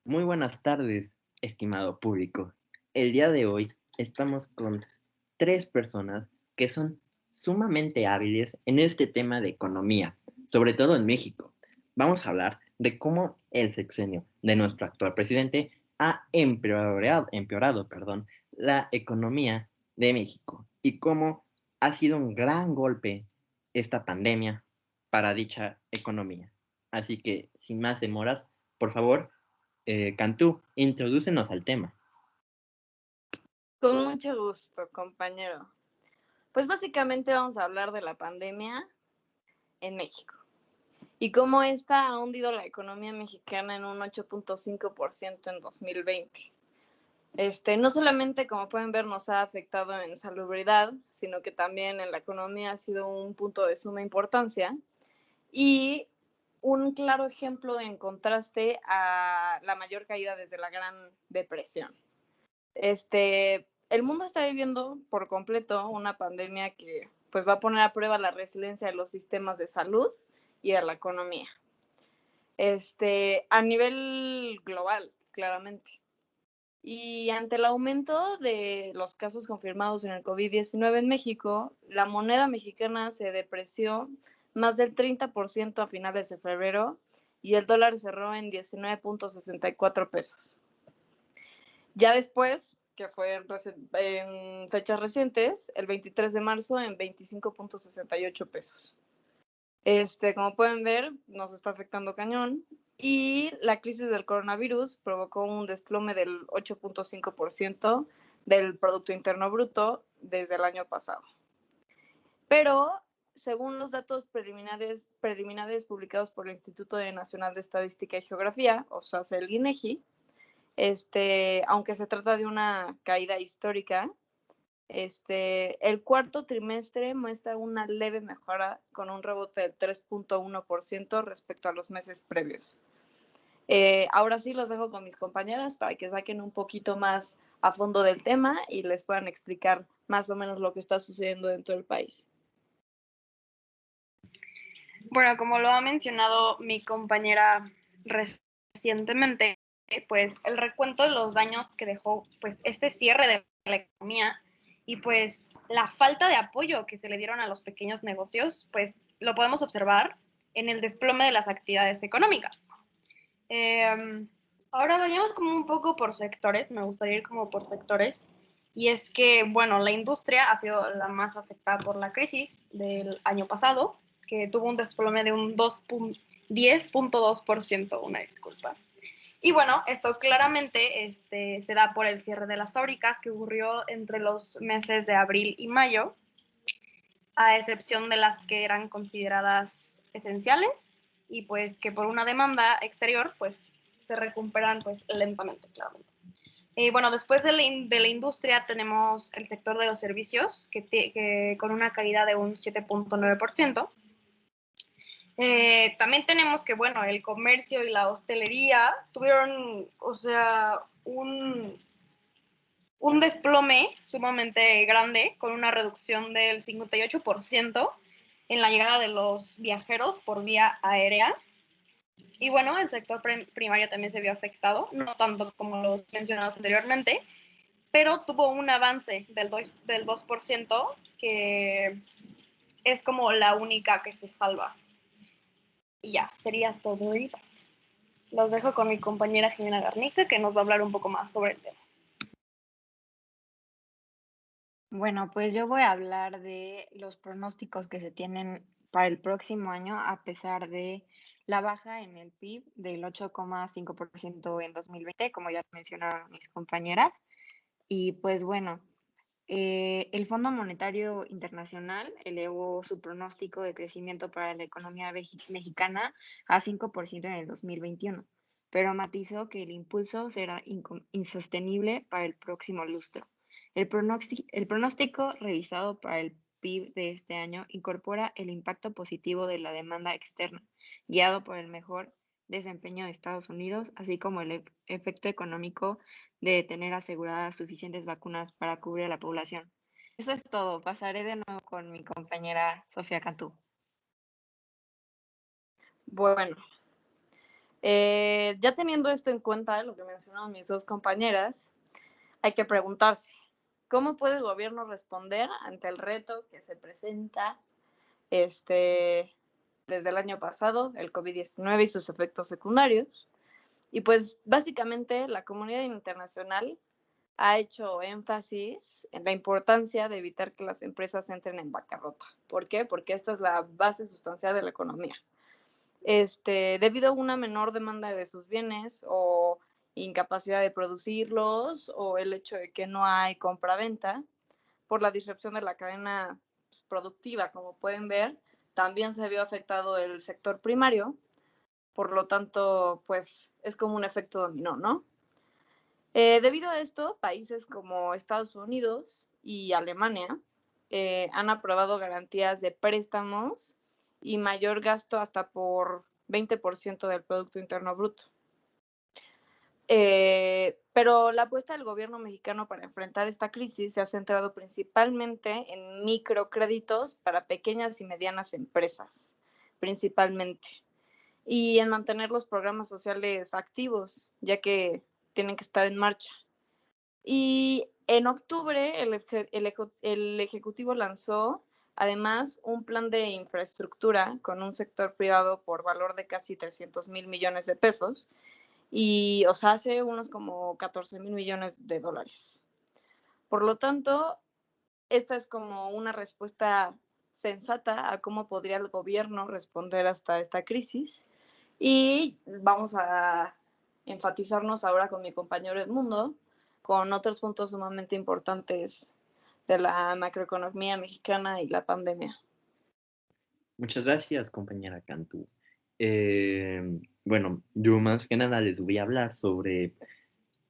Muy buenas tardes, estimado público. El día de hoy estamos con tres personas que son sumamente hábiles en este tema de economía, sobre todo en México. Vamos a hablar de cómo el sexenio de nuestro actual presidente ha empeorado, la economía de México y cómo ha sido un gran golpe esta pandemia para dicha economía. Así que, sin más demoras, por favor, Cantú, introdúcenos al tema. Con mucho gusto, compañero. Pues básicamente vamos a hablar de la pandemia en México y cómo esta ha hundido la economía mexicana en un 8.5% en 2020. No solamente, como pueden ver, nos ha afectado en salubridad, sino que también en la economía ha sido un punto de suma importancia y un claro ejemplo en contraste a la mayor caída desde la Gran Depresión. El mundo está viviendo por completo una pandemia que pues va a poner a prueba la resiliencia de los sistemas de salud y de la economía. A nivel global, claramente. Y ante el aumento de los casos confirmados en el COVID-19 en México, la moneda mexicana se depreció más del 30% a finales de febrero y el dólar cerró en 19.64 pesos. Ya después, que fue en fechas recientes, el 23 de marzo en 25.68 pesos. Como pueden ver, nos está afectando cañón. Y la crisis del coronavirus provocó un desplome del 8.5% del Producto Interno Bruto desde el año pasado. Pero, según los datos preliminares publicados por el Instituto Nacional de Estadística y Geografía, o sea, el INEGI, aunque se trata de una caída histórica, el cuarto trimestre muestra una leve mejora con un rebote del 3.1% respecto a los meses previos. Ahora sí los dejo con mis compañeras para que saquen un poquito más a fondo del tema y les puedan explicar más o menos lo que está sucediendo dentro del país. Bueno, como lo ha mencionado mi compañera recientemente, pues el recuento de los daños que dejó pues este cierre de la economía y pues la falta de apoyo que se le dieron a los pequeños negocios, pues lo podemos observar en el desplome de las actividades económicas. Ahora vayamos como un poco por sectores, me gustaría ir como por sectores, y es que, bueno, la industria ha sido la más afectada por la crisis del año pasado, que tuvo un desplome de un 10.2%, una disculpa. Y bueno, esto claramente se da por el cierre de las fábricas que ocurrió entre los meses de abril y mayo, a excepción de las que eran consideradas esenciales y pues que por una demanda exterior pues se recuperan pues lentamente, claramente. Bueno, después de la industria tenemos el sector de los servicios, que con una caída de un 7.9%. También tenemos que, bueno, el comercio y la hostelería tuvieron, o sea, un desplome sumamente grande, con una reducción del 58% en la llegada de los viajeros por vía aérea. Y bueno, el sector primario también se vio afectado, no tanto como los mencionados anteriormente, pero tuvo un avance del 2%, que es como la única que se salva. Y ya, sería todo. Y los dejo con mi compañera Jimena Garnica, que nos va a hablar un poco más sobre el tema. Bueno, pues yo voy a hablar de los pronósticos que se tienen para el próximo año, a pesar de la baja en el PIB del 8,5% en 2020, como ya mencionaron mis compañeras. Y pues bueno, el Fondo Monetario Internacional elevó su pronóstico de crecimiento para la economía mexicana a 5% en el 2021, pero matizó que el impulso será insostenible para el próximo lustro. El pronóstico revisado para el PIB de este año incorpora el impacto positivo de la demanda externa, guiado por el mejor desempeño de Estados Unidos, así como el efecto económico de tener aseguradas suficientes vacunas para cubrir a la población. Eso es todo. Pasaré de nuevo con mi compañera Sofía Cantú. Bueno, Ya teniendo esto en cuenta, lo que mencionaron mis dos compañeras, hay que preguntarse, ¿cómo puede el gobierno responder ante el reto que se presenta desde el año pasado, el COVID-19 y sus efectos secundarios? Y pues básicamente la comunidad internacional ha hecho énfasis en la importancia de evitar que las empresas entren en bancarrota. ¿Por qué? Porque esta es la base sustancial de la economía. Debido a una menor demanda de sus bienes o incapacidad de producirlos o el hecho de que no hay compra-venta, por la disrupción de la cadena productiva, como pueden ver, también se vio afectado el sector primario, por lo tanto, pues es como un efecto dominó, ¿no? Debido a esto, países como Estados Unidos y Alemania han aprobado garantías de préstamos y mayor gasto hasta por 20% del Producto Interno Bruto. Pero la apuesta del gobierno mexicano para enfrentar esta crisis se ha centrado principalmente en microcréditos para pequeñas y medianas empresas, principalmente, y en mantener los programas sociales activos, ya que tienen que estar en marcha. Y en octubre el Ejecutivo lanzó además un plan de infraestructura con un sector privado por valor de casi 300,000 millones de pesos y, o sea, hace unos como 14,000 millones de dólares. Por lo tanto, esta es como una respuesta sensata a cómo podría el gobierno responder hasta esta crisis. Y vamos a enfatizarnos ahora con mi compañero Edmundo, con otros puntos sumamente importantes de la macroeconomía mexicana y la pandemia. Muchas gracias, compañera Cantú. Bueno, yo más que nada les voy a hablar sobre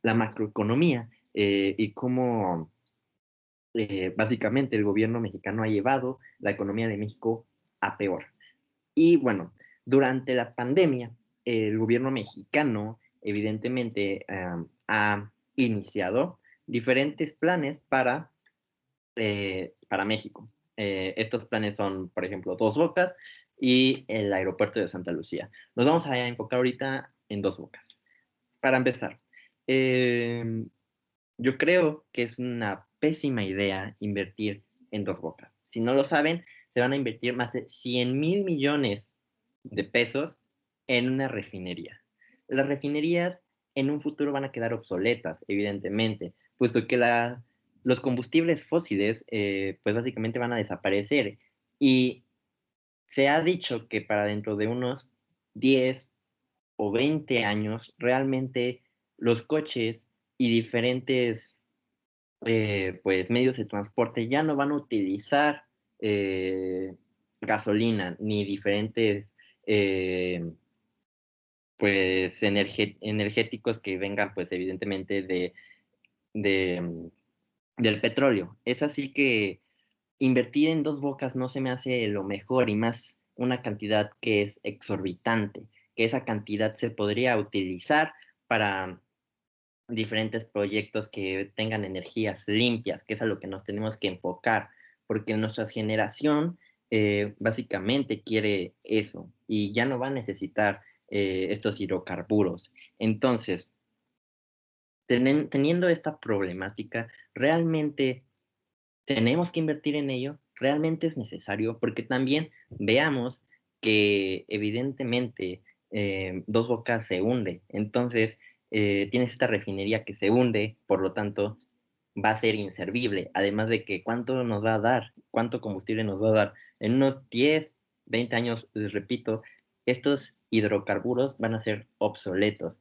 la macroeconomía y cómo básicamente el gobierno mexicano ha llevado la economía de México a peor. Y bueno, durante la pandemia, el gobierno mexicano evidentemente ha iniciado diferentes planes para México. Estos planes son, por ejemplo, Dos Bocas y el aeropuerto de Santa Lucía. Nos vamos a enfocar ahorita en Dos Bocas. Para empezar, yo creo que es una pésima idea invertir en Dos Bocas. Si no lo saben, se van a invertir más de 100,000 millones de pesos en una refinería. Las refinerías en un futuro van a quedar obsoletas, evidentemente, puesto que los combustibles fósiles, pues básicamente van a desaparecer. Y se ha dicho que para dentro de unos 10 o 20 años, realmente los coches y diferentes pues medios de transporte ya no van a utilizar gasolina ni diferentes pues energéticos que vengan pues evidentemente de, del petróleo. Es así que invertir en Dos Bocas no se me hace lo mejor y más una cantidad que es exorbitante, que esa cantidad se podría utilizar para diferentes proyectos que tengan energías limpias, que es a lo que nos tenemos que enfocar, porque nuestra generación básicamente quiere eso y ya no va a necesitar estos hidrocarburos. Entonces, teniendo esta problemática, realmente tenemos que invertir en ello, realmente es necesario, porque también veamos que evidentemente Dos Bocas se hunde, entonces tienes esta refinería que se hunde, por lo tanto va a ser inservible, además de que cuánto nos va a dar, cuánto combustible nos va a dar. En unos 10, 20 años, les repito, estos hidrocarburos van a ser obsoletos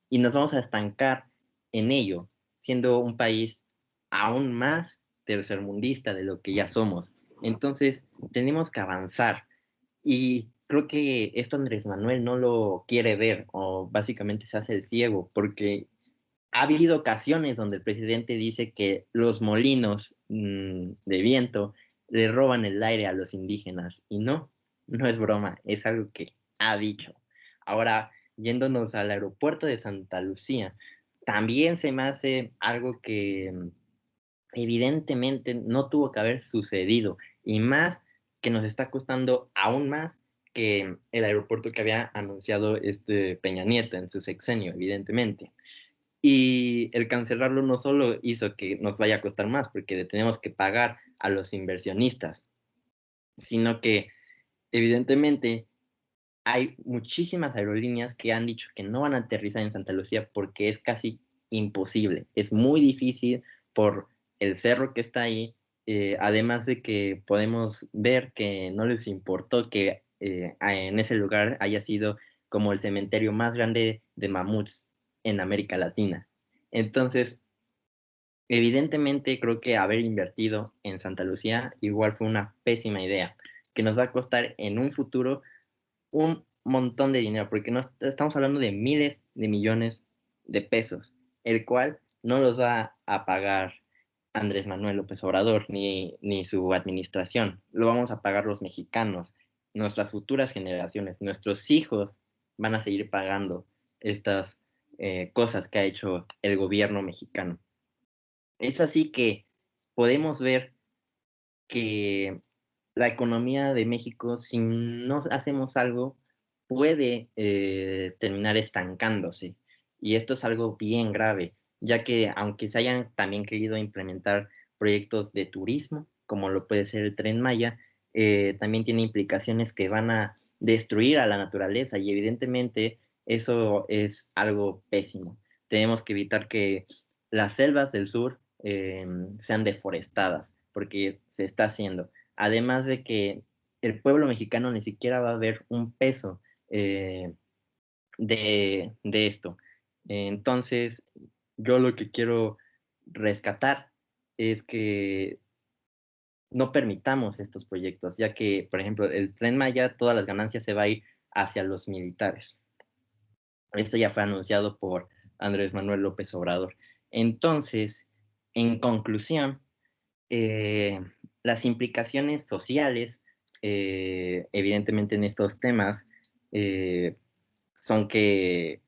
y nos vamos a estancar en ello, siendo un país aún más tercermundista de lo que ya somos. Entonces, tenemos que avanzar. Y creo que esto Andrés Manuel no lo quiere ver o básicamente se hace el ciego porque ha habido ocasiones donde el presidente dice que los molinos de viento le roban el aire a los indígenas y no, no es broma, es algo que ha dicho. Ahora, yéndonos al aeropuerto de Santa Lucía, también se me hace algo que evidentemente no tuvo que haber sucedido y más que nos está costando aún más que el aeropuerto que había anunciado Peña Nieto en su sexenio, evidentemente. Y el cancelarlo no solo hizo que nos vaya a costar más, porque le tenemos que pagar a los inversionistas, sino que evidentemente hay muchísimas aerolíneas que han dicho que no van a aterrizar en Santa Lucía porque es casi imposible. Es muy difícil por el cerro que está ahí, además de que podemos ver que no les importó que en ese lugar haya sido como el cementerio más grande de mamuts en América Latina. Entonces, evidentemente creo que haber invertido en Santa Lucía igual fue una pésima idea, que nos va a costar en un futuro un montón de dinero, porque no estamos hablando de miles de millones de pesos, el cual no los va a pagar Andrés Manuel López Obrador ni su administración, lo vamos a pagar los mexicanos, nuestras futuras generaciones, nuestros hijos van a seguir pagando estas cosas que ha hecho el gobierno mexicano. Es así que podemos ver que la economía de México, si no hacemos algo, puede terminar estancándose. Y esto es algo bien grave, ya que aunque se hayan también querido implementar proyectos de turismo, como lo puede ser el Tren Maya, también tiene implicaciones que van a destruir a la naturaleza y evidentemente eso es algo pésimo. Tenemos que evitar que las selvas del sur sean deforestadas, porque se está haciendo. Además de que el pueblo mexicano ni siquiera va a ver un peso de esto. Entonces, yo lo que quiero rescatar es que no permitamos estos proyectos, ya que, por ejemplo, el Tren Maya, todas las ganancias se va a ir hacia los militares. Esto ya fue anunciado por Andrés Manuel López Obrador. Entonces, en conclusión, eh, las implicaciones sociales, evidentemente en estos temas, son que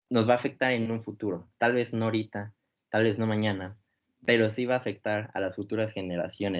nos va a afectar en un futuro, tal vez no ahorita, tal vez no mañana, pero sí va a afectar a las futuras generaciones.